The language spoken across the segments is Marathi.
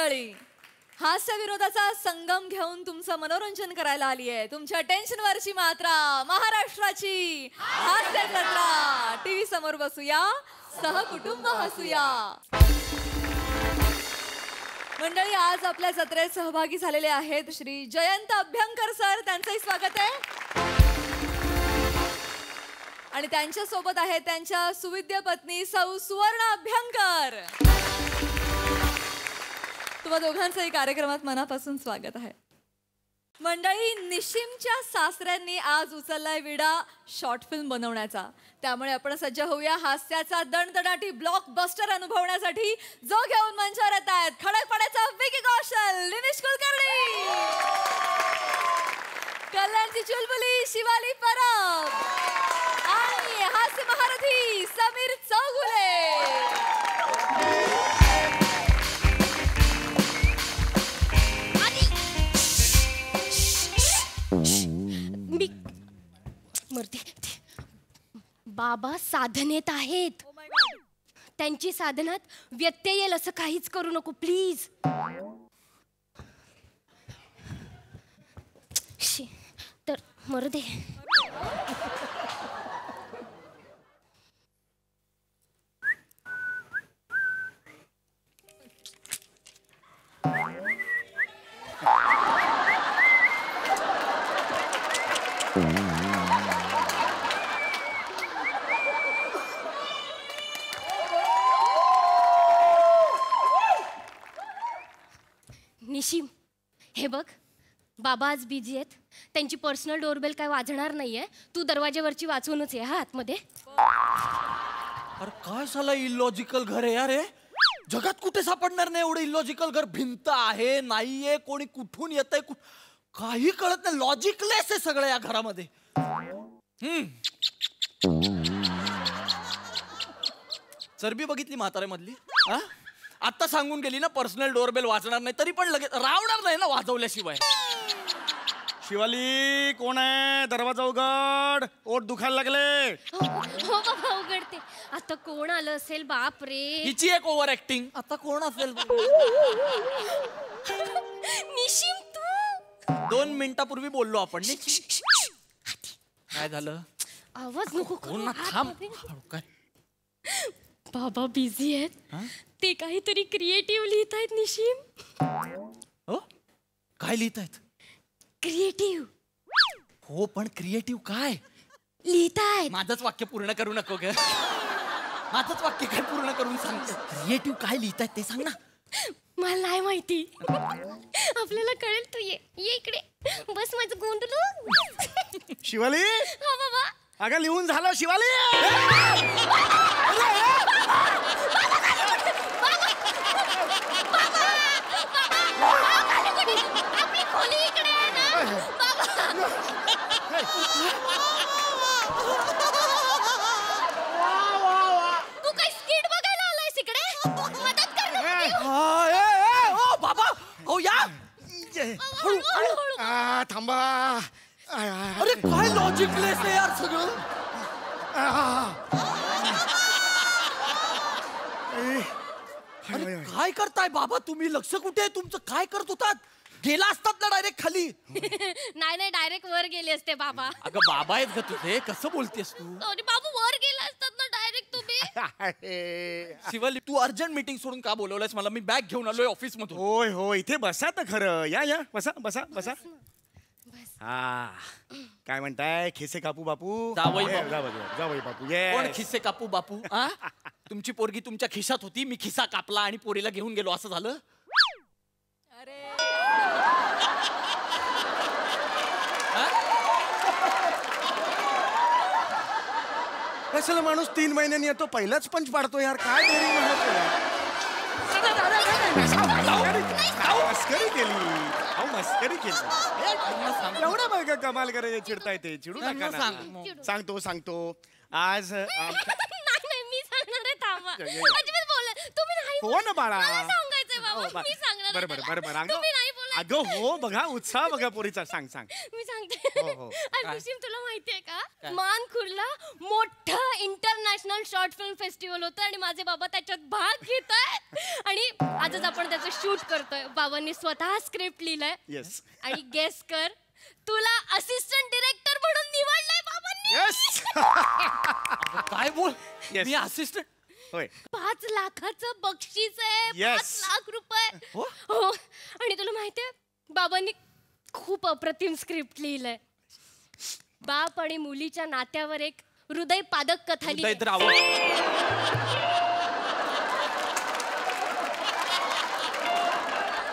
मंडळी, हास्य विरोधाचा संगम घेऊन तुमचं मनोरंजन करायला आली आहे. तुमच्या टेन्शनवरची मात्रा, महाराष्ट्राची हास्य जत्रा. टीव्ही समोर बसूया, सहकुटुंब हसूया. मंडळी, आज आपल्या जत्रेत सहभागी झालेले आहेत श्री जयंत अभ्यंकर सर. त्यांचंही स्वागत आहे. आणि त्यांच्या सोबत आहे त्यांच्या सुविद्य पत्नी सौ सुवर्ण अभ्यंकर. तुम्हा दोघांचंही कार्यक्रमात मनापासून स्वागत आहे. मंडळी, निशिमच्या सासऱ्यांनी आज उचललाय विडा शॉर्ट फिल्म बनवण्याचा. त्यामुळे आपण सज्ज होऊया हास्याचा दणदणाटी ब्लॉकबस्टर अनुभवण्यासाठी. जो घेऊन मंचावर येत आहेत खडकपड्याचा विकी कौशल, निनिश कुलकर्णी, कल्याणची चुलबुली शिवाली परब आणि हास्य महारथी समीर चौगुले. बाबा साधनेत आहेत. त्यांची साधनात व्यत्यय येईल असं काहीच करू नको प्लीज. तर मरू दे. निशिम, हे बघ, बाबा आज बिझी आहेत. त्यांची पर्सनल डोरबेल काय वाजणार नाहीये. तू दरवाज्यावरची वाचूनच ये हा आतमध्ये. अरे काय साला इलॉजिकल घर आहे यार हे. जगात कुठे सापडणार नाही एवढं इलॉजिकल घर. भिंत आहे नाहीये, कोणी कुठून येतंय, काही कळत नाही. लॉजिकलेस आहे सगळं या घरामध्ये. चरबी बघितली म्हाताऱ्यामधली? आता सांगून गेली ना पर्सनल डोरबेल वाजणार नाही, तरी पण लगेच रावणार नाही ना वाजवल्याशिवाय. शिवाली, कोण आहे? दरवाजा उघड, ओठ दुखायला लागले. हो बाबा, उघडते. आता कोण आलं असेल? बाप रे, हिची एक ओव्हर ऍक्टिंग. आता कोण असेल? निशिम, तू 2 मिनिटापूर्वी बोललो आपण. काय झालं? आवाज नको करू. थांब. काय बाबा बिझी आहेत. ते काहीतरी क्रिएटिव्ह लिहित आहेत. निशिम, काय लिहित आहेत? क्रिएटिव्ह. हो, पण क्रिएटिव्ह काय लिहित आहेत? माझंच वाक्य पूर्ण करू नको ग. माझंच वाक्य काय पूर्ण करून सांगते. क्रिएटिव्ह काय लिहित आहेत ते सांग ना. मला नाही माहिती. आपल्याला कळेल. तू ये इकडे बस. माझं गोंधळ. शिवाली. हा बाबा. अगं लिहून झालं शिवाली. आपली खोली इकडे आहे ना बाबा. तू काय स्किट बघायला आलायस इकडे? मदत कर ना. बाबा, हो या. थांबा. अरे काय लॉजिकलेस आहे यार सगळं. अरे काय करताय बाबा तुम्ही? लक्ष कुठे आहे तुमचं? काय करत होतात? गेला असतात ना डायरेक्ट खाली. नाही, डायरेक्ट वर गेले असते बाबा. अगं बाबा आहेत का तुझे? कसं बोलतेस तू? बाबू वर गेला असतात ना डायरेक्ट तुम्ही. शिवाली, तू अर्जंट मीटिंग सोडून का बोलवलंयस मला? मी बॅग घेऊन आलोय ऑफिस मधून. होय हो, इथे बसा तर खरं. या बसा बसा बसा. हा, काय म्हणताय? खिसे कापू बापू? जावई बापू. कोण खिसे कापू बापू? तुमची पोरगी तुमच्या खिशात होती, मी खिसा कापला आणि पोरीला घेऊन गेलो, असं झालं? कशाला माणूस 3 महिन्यांनी येतो, पहिलाच पंच पाडतो यार. काय डेअरिंग मस्करी केली. मस्करी केली. एवढं बघ कमाल करायचे. चिडता येते, चिडू नका. सांगतो आज. नाही, मी सांगणार आहे. थांबा, अजिबात बोला तुम्ही. नाही हो ना बाळा, सांगायचंय बाबा. मी सांगणार. बरोबर. तुम्ही नाही बोला. अगं हो, बघा उत्साह बघा पोरीचा. सांग. मी सांगते. निशिम, तुला माहितीये का मानखुर्दला मोठं इंटरनॅशनल शॉर्ट फिल्म फेस्टिवल होतं आणि माझे बाबा त्याच्यात भाग घेत आहेत आणि आजच आपण त्याचं शूट करतोय. बाबांनी स्वतः स्क्रिप्ट लिहिलंय. येस. आणि गेस कर, तुला असिस्टंट डिरेक्टर म्हणून निवडलंय बाबांनी. येस. काय बोल? Yes. मी असिस्टंट? होय. 5 लाखाचं बक्षीस आहे. Yes. 5 लाख रुपये. हो? हो. आणि तुला माहितीये बाबांनी खूप अप्रतिम स्क्रिप्ट लिहिलंय. बाप आणि मुलीच्या नात्यावर एक हृदय पादक कथा लिहिली.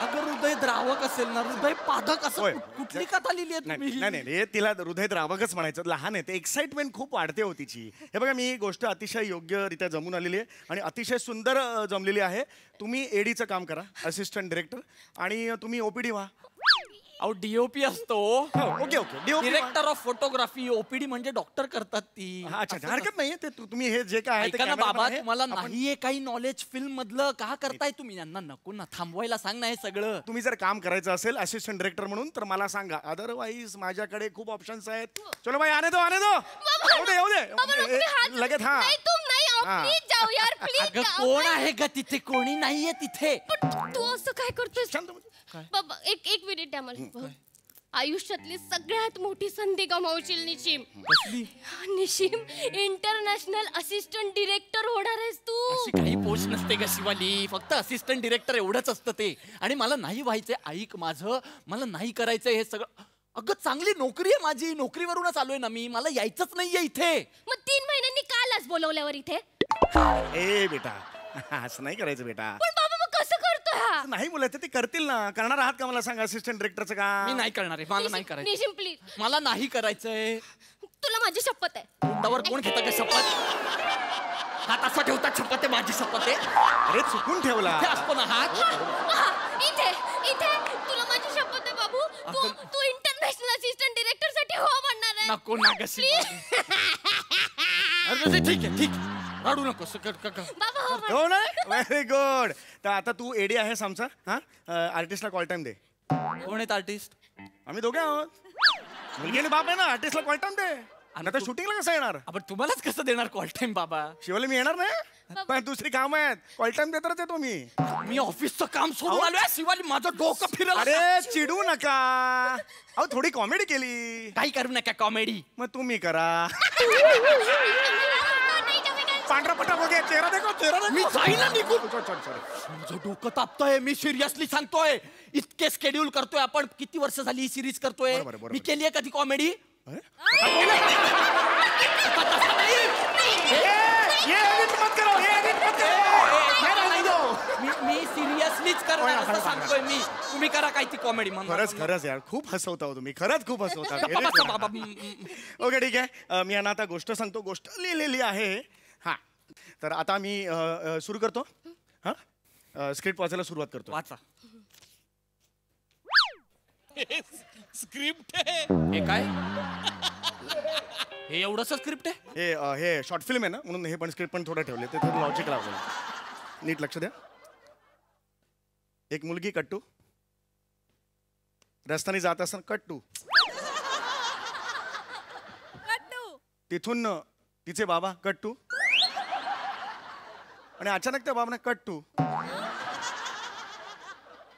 अगं हृदय द्रावक असेल ना, हृदय पादक असं होय. कुठली कथा लिहिली आहे नाही तुम्ही? नाही नाही, तिला हृदय द्रावकच म्हणायचं. लहान आहे ते, एक्साइटमेंट खूप वाढते हो तिची. हे बघा, मी ही गोष्ट अतिशय योग्यरित्या जमून आलेली आहे आणि अतिशय सुंदर जमलेली आहे. तुम्ही एडीचं काम करा, असिस्टंट डिरेक्टर, आणि तुम्ही ओपीडी व्हा. अहो डीओपी असतो. Okay okay. Director of photography. OPD म्हणजे डॉक्टर करतात ती. अच्छा, हरकत नाहीये. ते तुम्ही हे जे काय आहे ते ऐका ना cameraman बाबा, आहे. तुम्हाला आपण- नाहीये काही नॉलेज फिल्म मधलं, का करताय तुम्ही? यांना नको ना, थांबवायला सांग ना हे सगळं. तुम्ही जर काम करायचं असेल असिस्टंट डिरेक्टर म्हणून तर मला सांगा. अदरवाईज माझ्याकडे खूप ऑप्शन्स आहेत. चलो भाई, आने दो आने दो. येऊ दे येऊ बाबा, नको, तुम्ही हात- दे. लगेच. हा नाही, तुम नाही. अहो, हा. please जाऊ यार, प्लीज अगं जाऊ. कोण आहे ग तिथे? कोणी नाहीये तिथे. पण तू असं काय करतोय? शांत बस. बाबा, एक मिनिट द्या मला. आयुष्यातली सगळ्यात मोठी संधी गमावशील निशिम. निशिम, इंटरनॅशनल असिस्टंट डिरेक्टर होणार आहेस तू. अशी काही पोस्ट नसते ग शिवाली. फक्त असिस्टंट डिरेक्टर एवढंच असतं ते. आणि मला नाही व्हायचंय. ऐक माझं, मला नाही करायचंय हे सगळं. अगं चांगली नोकरी आहे माझी, नोकरीवरूनच आलोय ना मी. मला यायचंच नाहीये इथे. मग 3 महिन्यांनी का लाच बोलवल्यावर इथे? ए बेटा, असं नाही करायचं बेटा. पण बाबा, मग कसं करतोय हा? नाही बोलायचं, ते करतील ना. करणार आहात का मला सांगा असिस्टंट डिरेक्टरचं का? मी नाही करणार आहे. मला नाही करायचं. निशिम प्लीज, मला नाही करायचंय. तुला माझी शपथ आहे. तोंडावर कोण घेतं का शपथ? हात असा ठेवतात शपथ आहे, माझी शपथ आहे. अरे चुकून ठेवला. इथे असतो ना हात. हा, इथे इथे तुला माझी शपथ आहे बाबू. तू इंटरनॅशनल असिस्टंट डिरेक्टर साठी हो म्हणणार आहे. नको ना ग शिवाली. अरे ठीक आहे ठीक आहे. रडू नको. बाबा हो हो ना, व्हेरी गुड. तर आता तू एडी आहेस आमचा. हा, आर्टिस्टला कॉल टाइम दे. कोण आहेत आर्टिस्ट? आम्ही दोघे आहोत. मुलगी आणि बाप आहे ना, आर्टिस्टला कॉल टाइम दे. आता शूटिंगला कसं येणार? आपण तुम्हालाच कसं देणार कॉल टाइम बाबा? शिवाली मी येणार नाही, पण दुसरी काम आहेत. कॉल टाइम देतच येतो मी. मी ऑफिसचं काम सोडून आलोय शिवाली. माझं डोकं फिरलं. अरे चिडू नका. अहो थोडी कॉमेडी केली. काही करू नका कॉमेडी. मग तुम्ही करा. पांढरा पट्टा बघे, चेहरा देखो, चेहरा देखो. मी जाईना निघून. सॉरी. माझं डोकं तापतंय. मी सिरियसली सांगतोय. इतके स्केड्यूल करतोय आपण. किती वर्ष झाली ही सिरीज करतोय. बरोबर. मी केली आहे कधी कॉमेडी? मी सिरियसलीच करणार असं सांगतोय मी. तुम्ही करा काय ती कॉमेडी म्हणून. खरंच यार, खूप हसवता हो तुम्ही. खरंच खूप हसवता. बाबा ओके ठीक आहे. मी यांना आता गोष्ट सांगतो. गोष्ट लिहिलेली आहे. हा, तर आता मी सुरू करतो. हा, स्क्रिप्ट वाचायला सुरुवात करतो. वाचा. स्क्रिप्ट आहे. हे काय? हे एवढंच स्क्रिप्ट आहे? हे शॉर्ट फिल्म आहे ना, म्हणून हे पण स्क्रिप्ट पण थोडं ठेवले. ते थोडं लॉजिक लावलं. नीट लक्ष द्या. एक मुलगी कट्टू, रस्त्याने जात असताना कट्टू. तिथून तिचे बाबा कट्टू, आणि अचानक त्या बाबाने कट्टू,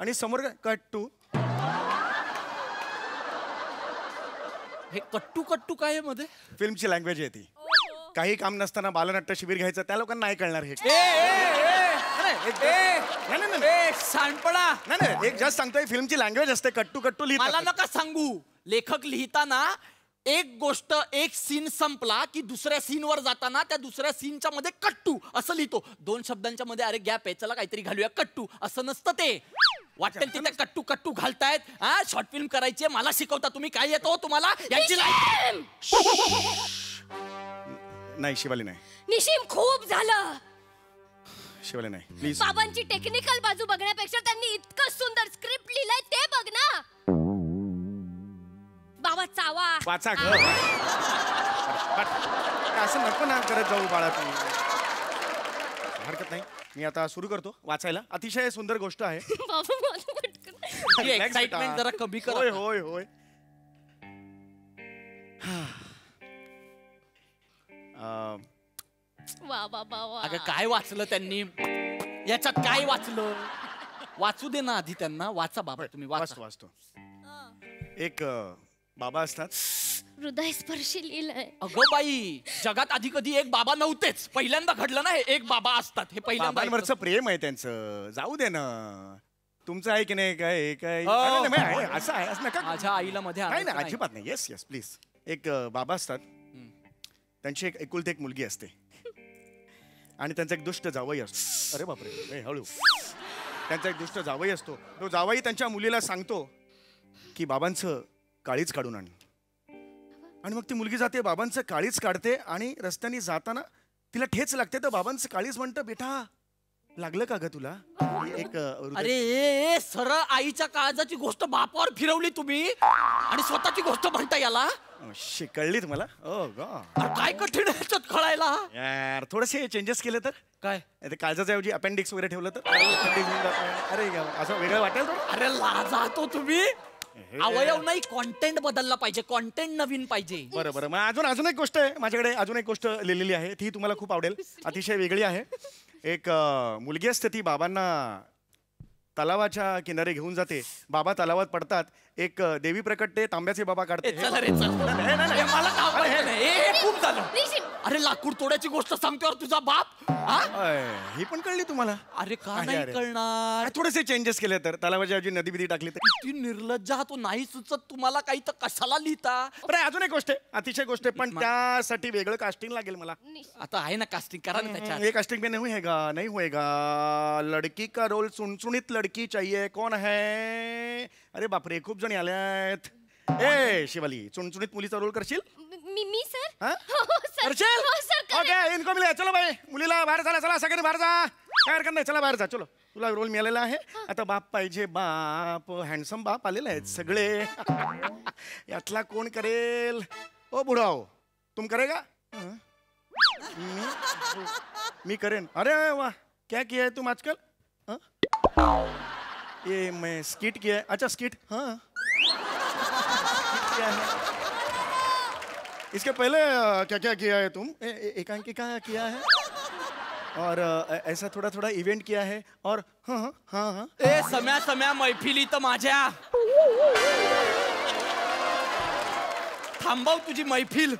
आणि समोर कट्टू. हे कट्टू कट्टू काय आहे मध्ये? फिल्मची लँग्वेज आहे ती. काही काम नसताना बालनाट्य शिबिर घ्यायचं, त्या लोकांना नाही कळणार हे. सांडपणा. नाही, एक जस्ट सांगतोय, फिल्मची लँग्वेज असते. कट्टू कट्टू मला लिहितात. नका सांगू. लेखक लिहिताना एक गोष्ट, एक सीन संपला की दुसऱ्या सीनवर जाताना त्या दुसऱ्या सीनच्या मध्ये कट्टू असं लिहितो. 2 शब्दांच्या मध्ये अरे गॅप आहे, चला काहीतरी घालूया कट्टू, असं नसतं ते. वाटेल तिथे कट्टू कट्टू घालतायत. हा, शॉर्ट फिल्म करायची मला शिकवता तुम्ही. काय येतो तुम्हाला यांची नाही शिवाली नाही. निशिम, खूप झालं. शिवाली नाही प्लीज. बाबांची टेक्निकल बाजू बघण्यापेक्षा त्यांनी इतकं सुंदर स्क्रिप्ट लिहिलंय ते बघ ना. बाबा चावा. वाचा ग. असं नको ना करत जाऊ बाळा तू. हरकत नाही, मी आता सुरू करतो वाचायला. अतिशय सुंदर गोष्ट आहे. बाबा माझं पटकन. एक्साइटमेंट जरा कमी करा. होय होय होय. वा वा वा वा. अगं काय वाचलं त्यांनी याच्यात काय वाचलं वाचू दे ना आधी त्यांना वाचा बाबा तुम्ही वाचतो वाचा वाचतो. एक बाबा असतात. हृदयस्पर्शी लिहिलंय. अगं बाई जगात आधी कधी एक बाबा नव्हतेच पहिल्यांदा घडलं ना हे एक बाबा असतात हे पहिल्यांदा बाबांवरचं प्रेम आहे त्यांचं. जाऊ दे ना. तुमचं आहे की नाही काय काय हो. नाही, नाही, आहे, असं आहे असं नका. माझ्या आईला मध्ये नाही आणायचं नाही अजिबात नाही. Yes yes please. एक बाबा असतात. त्यांची एक एकुलती एक मुलगी असते आणि त्यांचा एक दुष्ट जावई असतो. अरे बापरे ए, हळू. त्यांचा एक दुष्ट जावई असतो. तो जावई त्यांच्या मुलीला सांगतो की बाबांचं काळीच काढून आण. आणि मग ती मुलगी जाते बाबांचं काळीच काढते आणि रस्त्याने जाताना तिला ठेच लागते तर बाबांचं काळीच म्हणतं बेटा लागलं का ग तुला. एक अरे ए, सरळ आईच्या काळजाची गोष्ट बापावर फिरवली तुम्ही आणि स्वतःची गोष्ट म्हणता याला कळली तुम्हाला. ओ गॉड. अरे काय कठीण आहे याच्यात कळायला यार थोडेसे चेंजेस केले तर काय ते काळजाच्या ऐवजी अपेंडिक्स वगैरे ठेवलं तर appendix होऊन जातं. अरे असं वेगळं वाटेल थोडं. अरे लाजा तो तुम्ही अवयव नाही कॉन्टेंट बदलला पाहिजे कॉन्टेंट नवीन पाहिजे. बरं बरं मग अजून एक गोष्ट आहे माझ्याकडे. अजून एक गोष्ट लिहिलेली आहे ती तुम्हाला खूप आवडेल. अतिशय वेगळी आहे. एक मुलगी असते ती बाबांना तलावाच्या किनारे घेऊन जाते. बाबा तलावात पडतात. एक देवी प्रकटते तांब्याचे बाबा काढते. चल रे चल नाही. हे मला नाव माहिती नाही. हे खूप झालं. निशिम. अरे लाकूड तोड्याची गोष्ट सांगतोय तुझा बाप हा? ही पण कळली तुम्हाला. अरे का अरे, नाही अरे. कळणार थोडेसे चेंजेस केले तर तलावाच्या ऐवजी नदी बिदी टाकली तर. किती निर्लज्ज हा तो नाही सुचत तुम्हाला काही तर कशाला लिहिता. बरं अजून एक गोष्ट आहे अतिशय गोष्ट आहे पण त्यासाठी वेगळं कास्टिंग लागेल मला. आता आहे ना कास्टिंग करा ना त्याच्यात. ये कास्टिंग में नहीं होएगा नहीं होएगा. लड़की का रोल सुनसुनीत लड़की चाहिए. कौन है. अरे बापरे खूप जणी आल्यात. ए शिवाली चुणचुणीत मुलीचा रोल करशील. मी सर. हाँ? हो सर. करशील हो सर करेन. ओके इनको मिले. चलो भाई मुलीला बाहेर चला चला सगळे बाहेर जा. काय हरकत नाही चला बाहेर जा. चलो तुला रोल मिळालेला आहे. आता बाप पाहिजे बाप. हँडसम बाप आलेले आहेत सगळे. यातला कोण करेल. ओ बुढाओ तुम करेगा. मी करेन. अरे वाह क्या किया है तुम आजकल. ये मैं स्किट किया है. अच्छा स्किट. हाँ क्या है. इसके पहले क्या क्या किया है तुम. एकांकिका किया है और ऐसा थोड़ा थोड़ा इवेंट किया है और हाँ हाँ हाँ हाँ. ए सम्या मैफिली तर माझ्या थांबव तुझी मैफिल.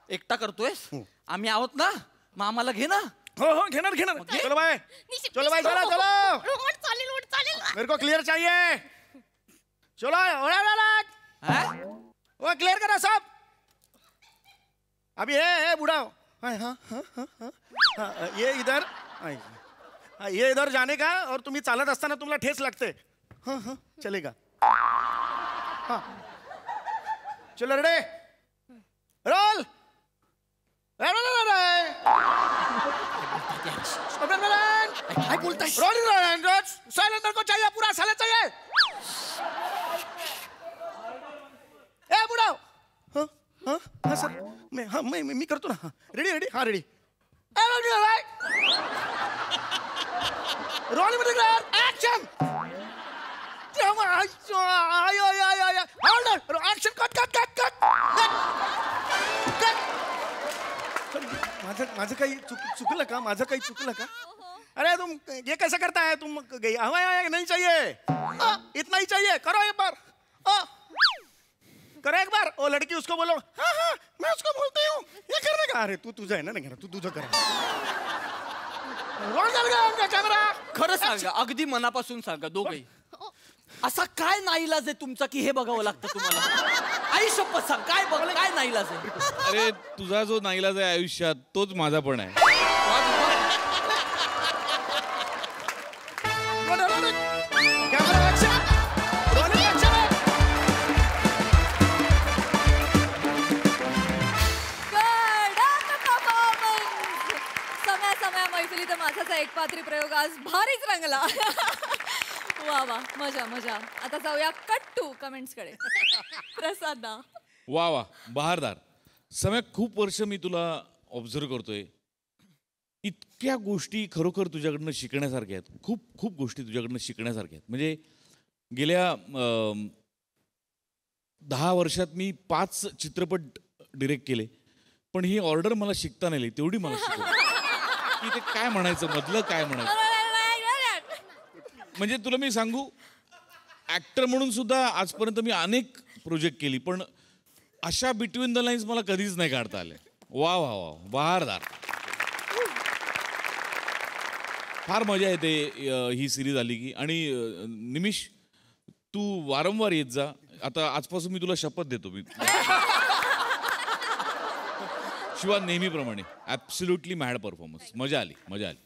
एकटा करतोयस आम्ही आहोत ना मग आम्हाला घे ना. हो घेणार घेणार. चलो भाई निशिम, चलो भाई निशिम, चलो हो, चलो. हो, हो, चालेल हो, चालेल. मेरे को क्लियर चाहिए. चलो हा? वो क्लियर करा सब. अभी है बूढ़ा. हाँ हाँ हाँ हाँ हाँ ये इधर ये इधर जाने का और तुम्ही चालत असताना तुम्हाला ठेच लागते. हाँ हाँ चलेगा. हाँ चलो रेडी रोल. काय बोलताय. साइलेंट को चाहिए पूरा साइलेंट चाहिए. ए बुढ़ाओ. हाँ हाँ हाँ सर मैं करतो ना. रेडी रेडी हाँ ready. Roll action. Action cut cut cut cut. माझं काही चुकलं का. माझं काही चुकलं का. अरे तुम ये कैसे करता है तुम. हवा नहीं चाहिए. इतना ही चाहिए. करो एक बार. करो एक बार. ओ लड़की उसको बोलो. हाँ हाँ मैं उसको बोलती हूँ ये करने का. अरे तू तुझं आहे ना नाही तू तुझं कर. रोल कर गया कॅमेरा. खरं सांगा अगदी मनापासून सांगा दोघही असा काय नाईलाज आहे तुमचा की हे बघावं लागतं तुम्हाला. आई शपथ सांग काय बघ काय नाईलाज आहे. अरे तुझा जो नाईलाज आहे आयुष्यात तोच माझा पण आहे. Camera action. Rolling action. कडक performance. सम्या मैफिली तर माझाच एक पात्री प्रयोग आज भारीच रंगला. वा वा मजा मजा. आता जाऊया कट टू कमेंट्स कडे. प्रसाद दा. वा वा बहारदार. समय खूप वर्ष मी तुला ऑब्झर्व करतोय. इतक्या गोष्टी खरोखर तुझ्याकडनं शिकण्यासारख्या आहेत. खूप खूप गोष्टी तुझ्याकडनं शिकण्यासारख्या आहेत. म्हणजे गेल्या 10 वर्षात मी 5 चित्रपट डिरेक्ट केले. पण ही ऑर्डर मला शिकता नाही आली, तेवढी मला शिकव की ते काय म्हणायचं, मधलं काय म्हणायचं. म्हणजे तुला मी सांगू, ऍक्टर म्हणून सुद्धा आजपर्यंत मी अनेक प्रोजेक्ट केली, पण अशा बिटवीन द लाईन्स मला कधीच नाही काढता आले. वा वा वा, बहारदार. फार मजा येते ही सिरीज आली की. आणि निमिष, तू वारंवार येत जा. आता आजपासून मी तुला शपथ देतो. मी शिवा नेहमीप्रमाणे ॲब्सोल्युटली मॅड परफॉर्मन्स. मजा आली, मजा आली.